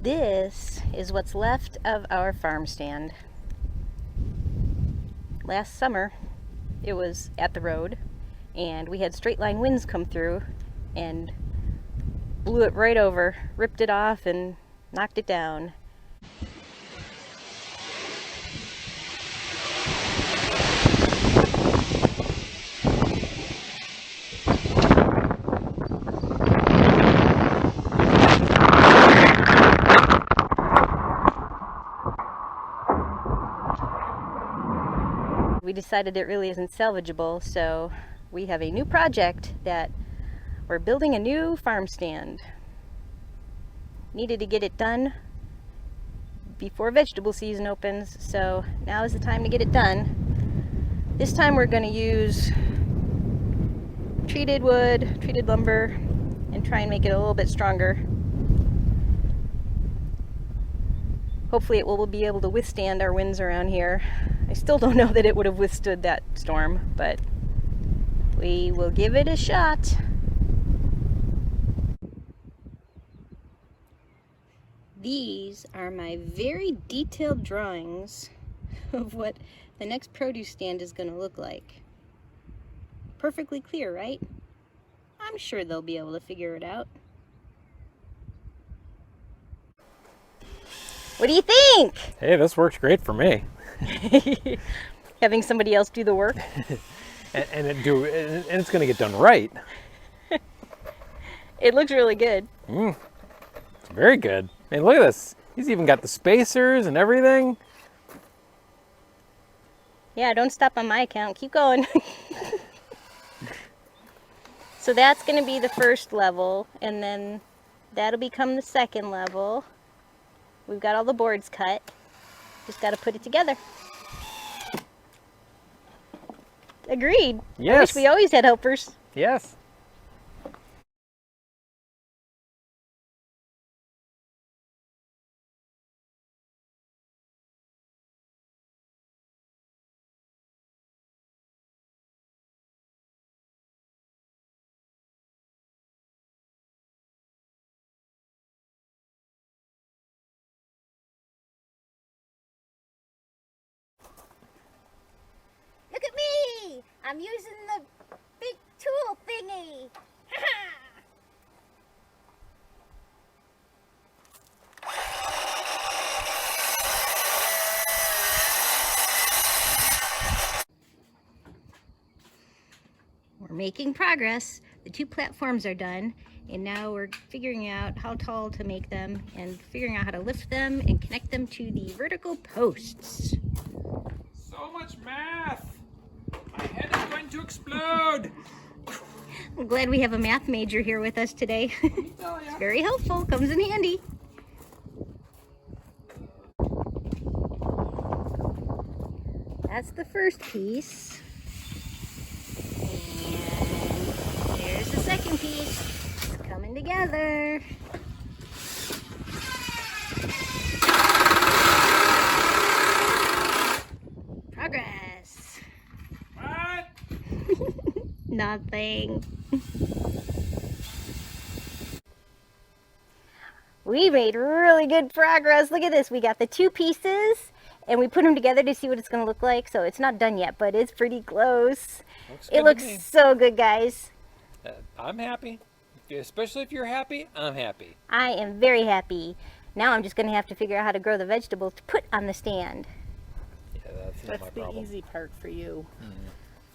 This is what's left of our farm stand. Last summer, it was at the road, and we had straight line winds come through and blew it right over, ripped it off and knocked it down. We decided it really isn't salvageable, so we have a new project that we're building a new farm stand. Needed to get it done before vegetable season opens, so now is the time to get it done. This time we're going to use treated wood, treated lumber, and try and make it a little bit stronger. Hopefully it will be able to withstand our winds around here. I still don't know that it would have withstood that storm, but we will give it a shot. These are my very detailed drawings of what the next produce stand is going to look like. Perfectly clear, right? I'm sure they'll be able to figure it out. What do you think? Hey, this works great for me. Having somebody else do the work. and it's going to get done right. It looks really good. It's very good. I mean, look at this. He's even got the spacers and everything. Yeah, don't stop on my account. Keep going. So that's going to be the first level, and then that'll become the second level. We've got all the boards cut. Just got to put it together. Agreed. Yes. I wish we always had helpers. Yes. Look at me! I'm using the big tool thingy. We're making progress. The two platforms are done, and now we're figuring out how tall to make them and figuring out how to lift them and connect them to the vertical posts. So much math. My head is going to explode. I'm glad we have a math major here with us today. It's very helpful, comes in handy. That's the first piece. And here's the second piece. It's coming together. Progress. What? Nothing. We made really good progress. Look at this. We got the two pieces and we put them together to see what it's going to look like. So it's not done yet, but it's pretty close. It looks so good, guys. I'm happy. Especially if you're happy, I'm happy. I am very happy. Now I'm just going to have to figure out how to grow the vegetables to put on the stand. Yeah, that's not my problem. That's the easy part for you.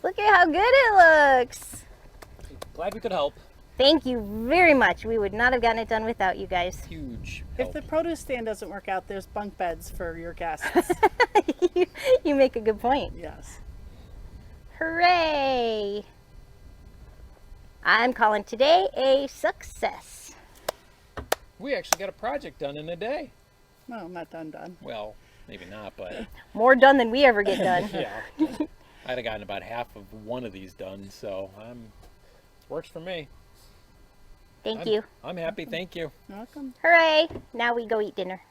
Look at how good it looks. Glad we could help. Thank you very much. We would not have gotten it done without you guys. Huge If help. the produce stand doesn't work out, there's bunk beds for your guests. You make a good point. Yes. Hooray! I'm calling today a success. We actually got a project done in a day. No, I'm not done. Well, maybe not, but More done than we ever get done. yeah. I'd have gotten about half of one of these done, so works for me. Thank you. I'm happy, thank you. Welcome. Hooray! Now we go eat dinner.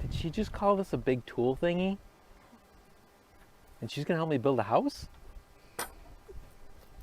Did she just call this a big tool thingy? And she's gonna help me build a house?